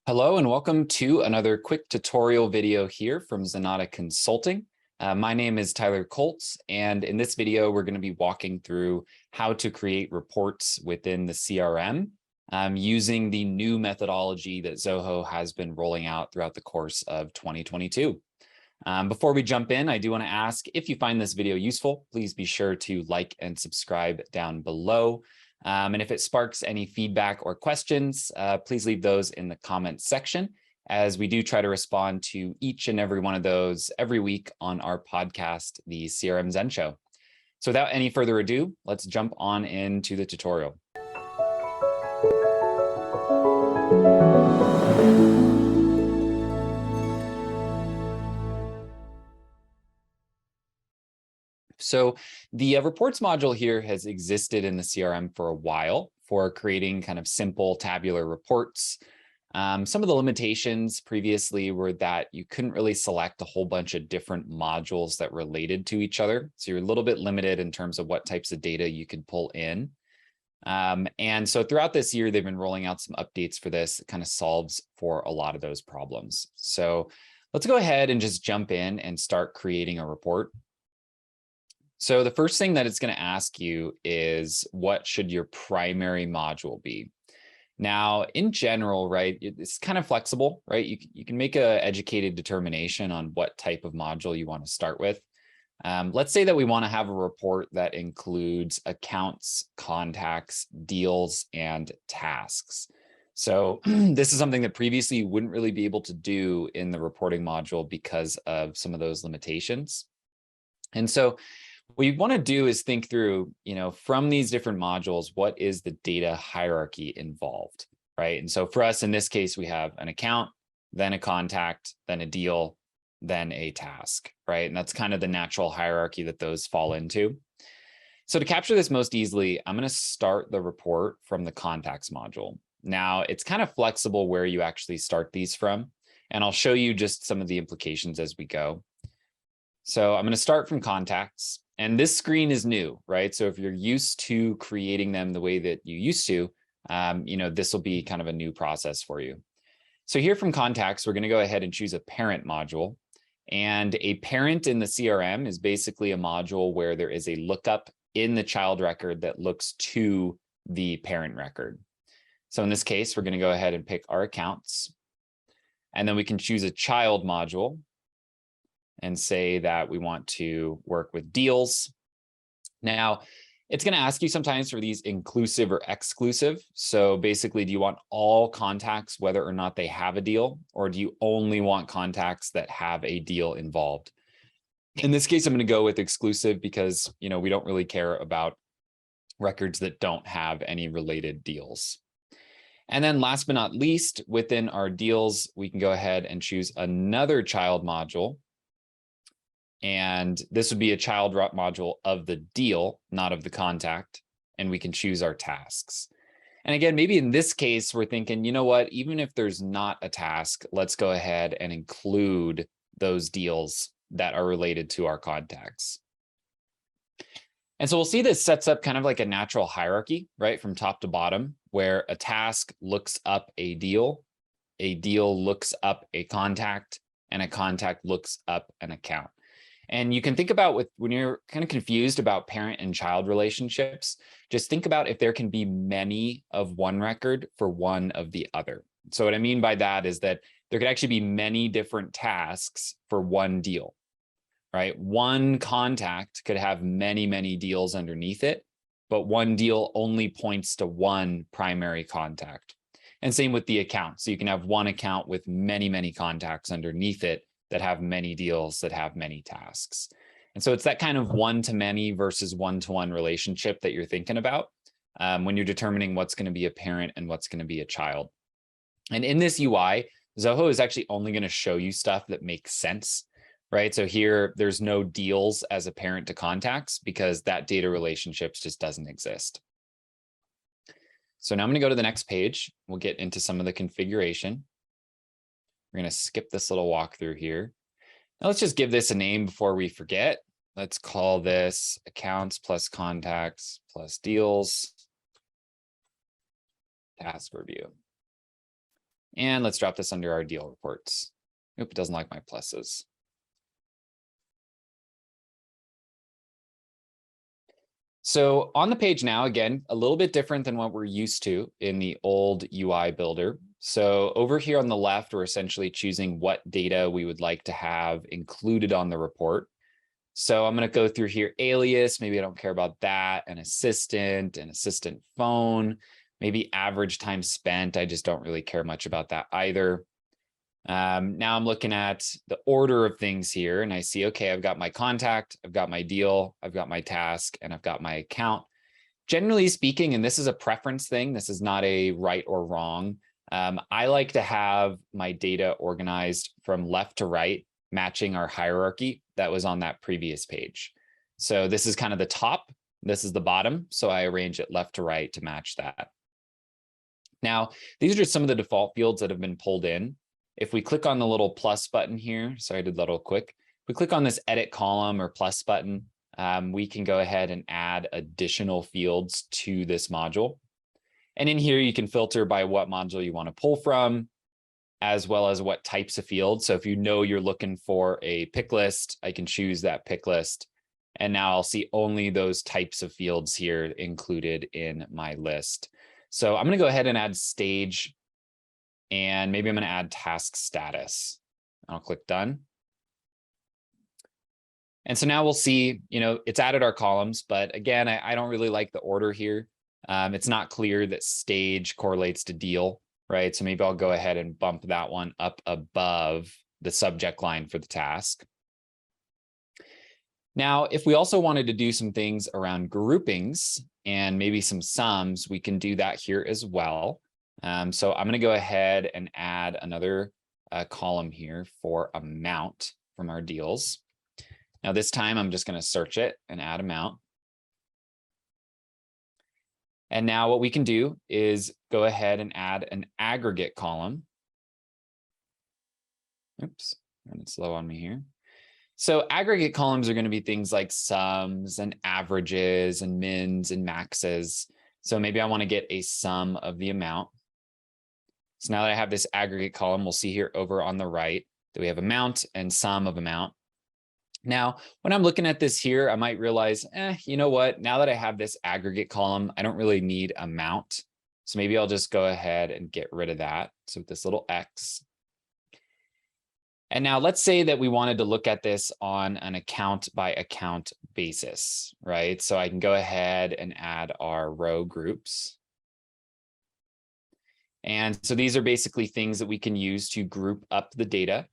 Hello and welcome to another quick tutorial video here from Zenatta Consulting. My name is Tyler Colts, and in this video, we're going to be walking through how to create reports within the CRM using the new methodology that Zoho has been rolling out throughout the course of 2022. Before we jump in, I do want to ask if you find this video useful, please be sure to like and subscribe down below. And if it sparks any feedback or questions, please leave those in the comments section, as we do try to respond to each and every one of those every week on our podcast, the CRM Zen Show. So without any further ado, let's jump on into the tutorial. So the reports module here has existed in the CRM for a while for creating kind of simple tabular reports. Some of the limitations previously were that you couldn't really select a whole bunch of different modules that related to each other. So you're a little bit limited in terms of what types of data you could pull in. And so throughout this year, they've been rolling out some updates for this. It kind of solves for a lot of those problems. So let's go ahead and just jump in and start creating a report. So the first thing that it's going to ask you is, what should your primary module be? Now, in general, right, it's kind of flexible, right? You can make an educated determination on what type of module you want to start with. Let's say that we want to have a report that includes accounts, contacts, deals, and tasks. So this is something that previously you wouldn't really be able to do in the reporting module because of some of those limitations. And so what you want to do is think through, from these different modules, what is the data hierarchy involved, right? And so for us, in this case, we have an account, then a contact, then a deal, then a task, right? And that's kind of the natural hierarchy that those fall into. So to capture this most easily, I'm going to start the report from the contacts module. Now, it's kind of flexible where you actually start these from, and I'll show you just some of the implications as we go. So I'm going to start from contacts. And this screen is new, right? So if you're used to creating them the way that you used to, this will be kind of a new process for you. So here from contacts, we're going to go ahead and choose a parent module. And a parent in the CRM is basically a module where there is a lookup in the child record that looks to the parent record. So in this case, we're going to go ahead and pick our accounts. And then we can choose a child module and say that we want to work with deals. Now, it's going to ask you sometimes for these inclusive or exclusive. So basically, do you want all contacts, whether or not they have a deal, or do you only want contacts that have a deal involved? In this case, I'm going to go with exclusive because, we don't really care about records that don't have any related deals. And then last but not least, within our deals, we can go ahead and choose another child module. And this would be a child module of the deal, not of the contact. And we can choose our tasks. And again, maybe in this case, we're thinking, you know what, even if there's not a task, let's go ahead and include those deals that are related to our contacts. And so we'll see this sets up kind of like a natural hierarchy, right, from top to bottom, where a task looks up a deal looks up a contact, and a contact looks up an account. And you can think about when you're kind of confused about parent and child relationships, just think about if there can be many of one record for one of the other. So what I mean by that is that there could actually be many different tasks for one deal, right? One contact could have many, many deals underneath it, but one deal only points to one primary contact. And same with the account. So you can have one account with many, many contacts underneath it that have many deals that have many tasks. And so it's that kind of one-to-many versus one-to-one relationship that you're thinking about when you're determining what's going to be a parent and what's going to be a child. And in this UI, Zoho is actually only going to show you stuff that makes sense, right? So here, there's no deals as a parent to contacts because that data relationships just doesn't exist. So now I'm going to go to the next page. We'll get into some of the configuration. We're going to skip this little walkthrough here. Now let's just give this a name before we forget. Let's call this accounts plus contacts plus deals task review. And let's drop this under our deal reports. Oop, it doesn't like my pluses. So on the page now, again, a little bit different than what we're used to in the old UI builder. So over here on the left, we're essentially choosing what data we would like to have included on the report. So I'm going to go through here, alias, maybe I don't care about that, an assistant phone, maybe average time spent. I just don't really care much about that either. Now I'm looking at the order of things here and I see, okay, I've got my contact, I've got my deal, I've got my task, and I've got my account. Generally speaking, and this is a preference thing, this is not a right or wrong. I like to have my data organized from left to right, matching our hierarchy that was on that previous page. So this is kind of the top, this is the bottom. So I arrange it left to right to match that. Now, these are just some of the default fields that have been pulled in. If we click on the little plus button here, sorry, I did that real quick. If we click on this edit column or plus button, we can go ahead and add additional fields to this module. And in here, you can filter by what module you want to pull from, as well as what types of fields. So if you know you're looking for a pick list, I can choose that pick list. And now I'll see only those types of fields here included in my list. So I'm going to go ahead and add stage. And maybe I'm going to add task status. I'll click done. And so now we'll see, it's added our columns, but again, I don't really like the order here. It's not clear that stage correlates to deal, right? So maybe I'll go ahead and bump that one up above the subject line for the task. Now, if we also wanted to do some things around groupings and maybe some sums, we can do that here as well. So I'm going to go ahead and add another column here for amount from our deals. Now this time I'm just going to search it and add amount. And now what we can do is go ahead and add an aggregate column. Oops, running slow on me here. So aggregate columns are going to be things like sums and averages and mins and maxes. So maybe I want to get a sum of the amount. So now that I have this aggregate column, we'll see here over on the right that we have amount and sum of amount. Now, when I'm looking at this here, I might realize, you know what? Now that I have this aggregate column, I don't really need amount. So maybe I'll just go ahead and get rid of that. So with this little X. And now let's say that we wanted to look at this on an account by account basis, right? So I can go ahead and add our row groups. And so these are basically things that we can use to group up the data,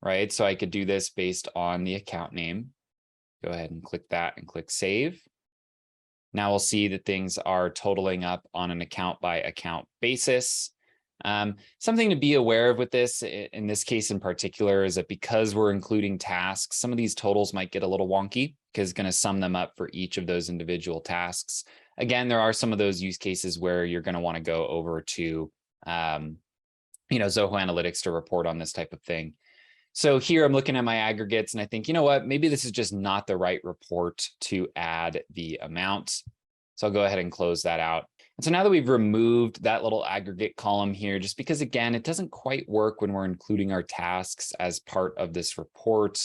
right? So I could do this based on the account name. Go ahead and click that and click save. Now we'll see that things are totaling up on an account by account basis. Something to be aware of with this, in this case in particular, is that because we're including tasks, some of these totals might get a little wonky because it's going to sum them up for each of those individual tasks. Again, there are some of those use cases where you're going to want to go over to Zoho Analytics to report on this type of thing. So here I'm looking at my aggregates and I think, you know what, maybe this is just not the right report to add the amount. So I'll go ahead and close that out. And so now that we've removed that little aggregate column here, just because, again, it doesn't quite work when we're including our tasks as part of this report,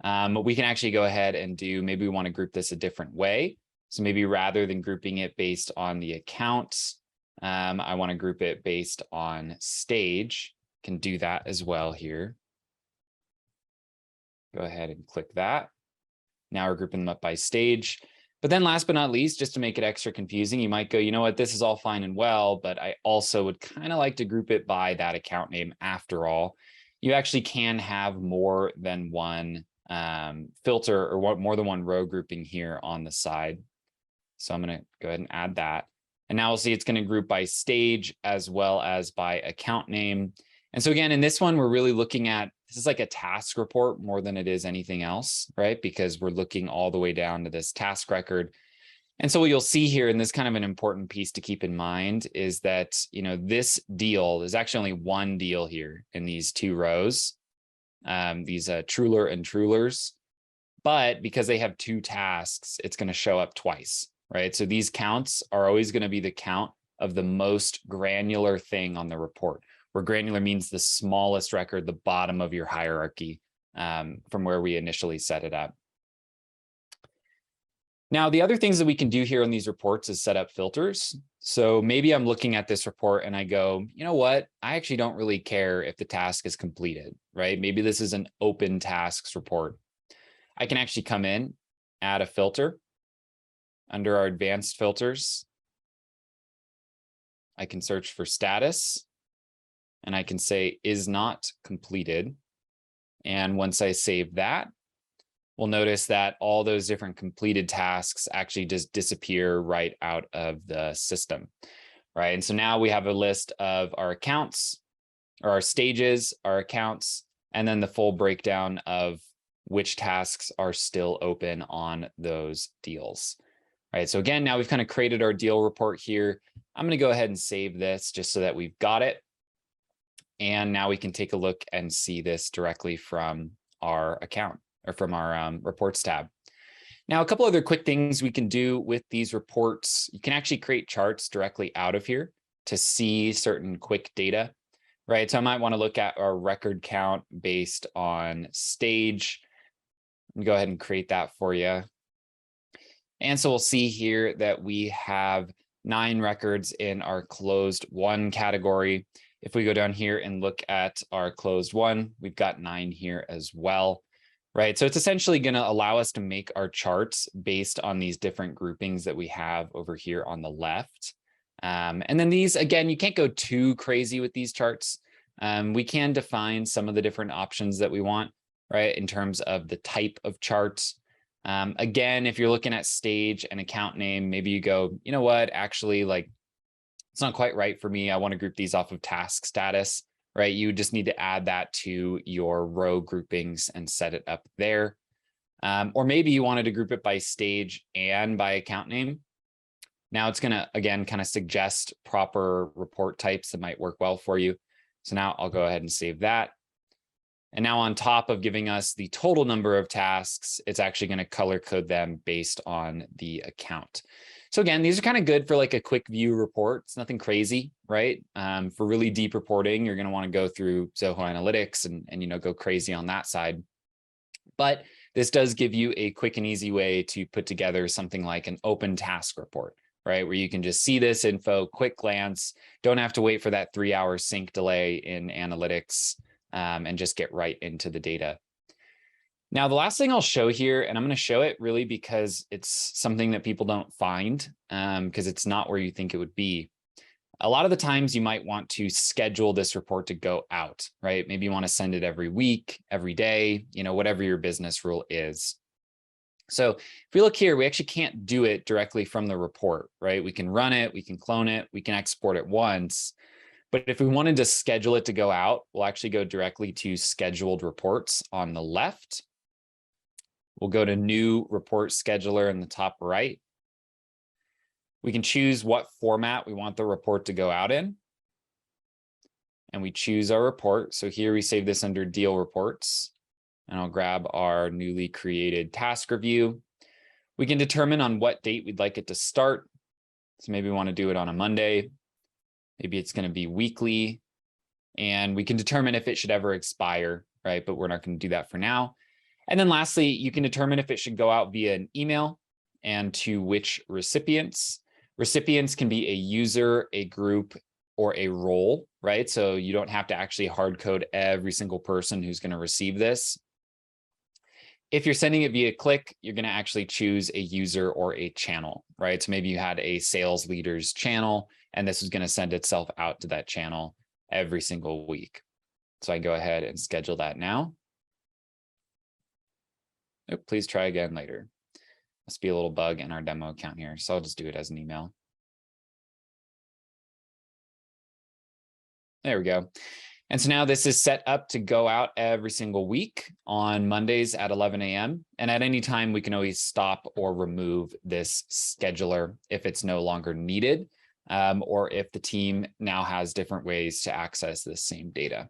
we can actually go ahead and do, maybe we want to group this a different way. So maybe rather than grouping it based on the accounts, I want to group it based on stage. Can do that as well here. Go ahead and click that. Now we're grouping them up by stage. But then last but not least, just to make it extra confusing, you might go, you know what, this is all fine and well, but I also would kind of like to group it by that account name after all. You actually can have more than one filter or more than one row grouping here on the side. So I'm going to go ahead and add that. And now we'll see it's going to group by stage as well as by account name. And so again, in this one, we're really looking at, this is like a task report more than it is anything else, right? Because we're looking all the way down to this task record. And so what you'll see here, and this kind of an important piece to keep in mind, is that, this deal, there's actually only one deal here in these two rows, these Truler and Trulers. But because they have two tasks, it's going to show up twice, right? So these counts are always going to be the count of the most granular thing on the report. where granular means the smallest record, the bottom of your hierarchy from where we initially set it up. Now, the other things that we can do here on these reports is set up filters. So maybe I'm looking at this report and I go, you know what? I actually don't really care if the task is completed, right? Maybe this is an open tasks report. I can actually come in, add a filter under our advanced filters. I can search for status and I can say is not completed. And once I save that, we'll notice that all those different completed tasks actually just disappear right out of the system, right? And so now we have a list of our accounts, or our stages, our accounts, and then the full breakdown of which tasks are still open on those deals, right? So again, now we've kind of created our deal report here. I'm going to go ahead and save this just so that we've got it. And now we can take a look and see this directly from our account, or from our reports tab. Now, a couple other quick things we can do with these reports. You can actually create charts directly out of here to see certain quick data, right? So I might want to look at our record count based on stage. Let me go ahead and create that for you. And so we'll see here that we have 9 records in our closed one category. If we go down here and look at our closed one, we've got 9 here as well. Right, so it's essentially going to allow us to make our charts based on these different groupings that we have over here on the left. And then these, again, you can't go too crazy with these charts. We can define some of the different options that we want, right, in terms of the type of charts. Again, if you're looking at stage and account name, maybe you go, you know what, actually, like, it's not quite right for me. I want to group these off of task status. Right, you just need to add that to your row groupings and set it up there. Or maybe you wanted to group it by stage and by account name. Now it's going to, again, kind of suggest proper report types that might work well for you. So now I'll go ahead and save that. And now on top of giving us the total number of tasks, it's actually going to color code them based on the account. So again, these are kind of good for like a quick view report. It's nothing crazy, right? For really deep reporting, you're going to want to go through Zoho Analytics and go crazy on that side. But this does give you a quick and easy way to put together something like an open task report, right? Where you can just see this info, quick glance, don't have to wait for that 3-hour sync delay in analytics, and just get right into the data. Now, the last thing I'll show here, and I'm going to show it really because it's something that people don't find, because it's not where you think it would be. A lot of the times you might want to schedule this report to go out, right? Maybe you want to send it every week, every day, whatever your business rule is. So if we look here, we actually can't do it directly from the report, right? We can run it, we can clone it, we can export it once. But if we wanted to schedule it to go out, we'll actually go directly to scheduled reports on the left. We'll go to new report scheduler in the top right. We can choose what format we want the report to go out in. And we choose our report. So here we save this under deal reports. And I'll grab our newly created task review. We can determine on what date we'd like it to start. So maybe we want to do it on a Monday. Maybe it's going to be weekly. And we can determine if it should ever expire, right? But we're not going to do that for now. And then lastly, you can determine if it should go out via an email and to which recipients. Recipients can be a user, a group, or a role, right? So you don't have to actually hard code every single person who's going to receive this. If you're sending it via click, you're going to actually choose a user or a channel, right? So maybe you had a sales leaders channel, and this is going to send itself out to that channel every single week. So I go ahead and schedule that now. Oh, please try again later. Must be a little bug in our demo account here. So I'll just do it as an email. There we go. And so now this is set up to go out every single week on Mondays at 11 a.m. And at any time, we can always stop or remove this scheduler if it's no longer needed, or if the team now has different ways to access this same data.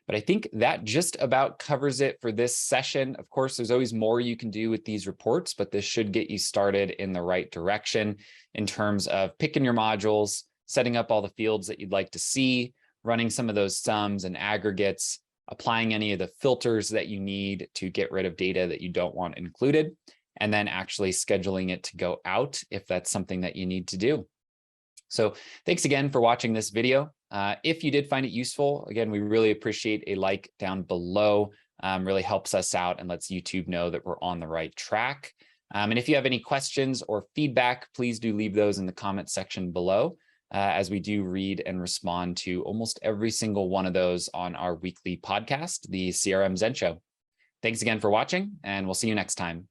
But I think that just about covers it for this session. Of course, there's always more you can do with these reports, but this should get you started in the right direction in terms of picking your modules, setting up all the fields that you'd like to see, running some of those sums and aggregates, applying any of the filters that you need to get rid of data that you don't want included, and then actually scheduling it to go out if that's something that you need to do. So thanks again for watching this video. If you did find it useful, again, we really appreciate a like down below. Really helps us out and lets YouTube know that we're on the right track. And if you have any questions or feedback, please do leave those in the comment section below, as we do read and respond to almost every single one of those on our weekly podcast, the CRM Zen Show. Thanks again for watching, and we'll see you next time.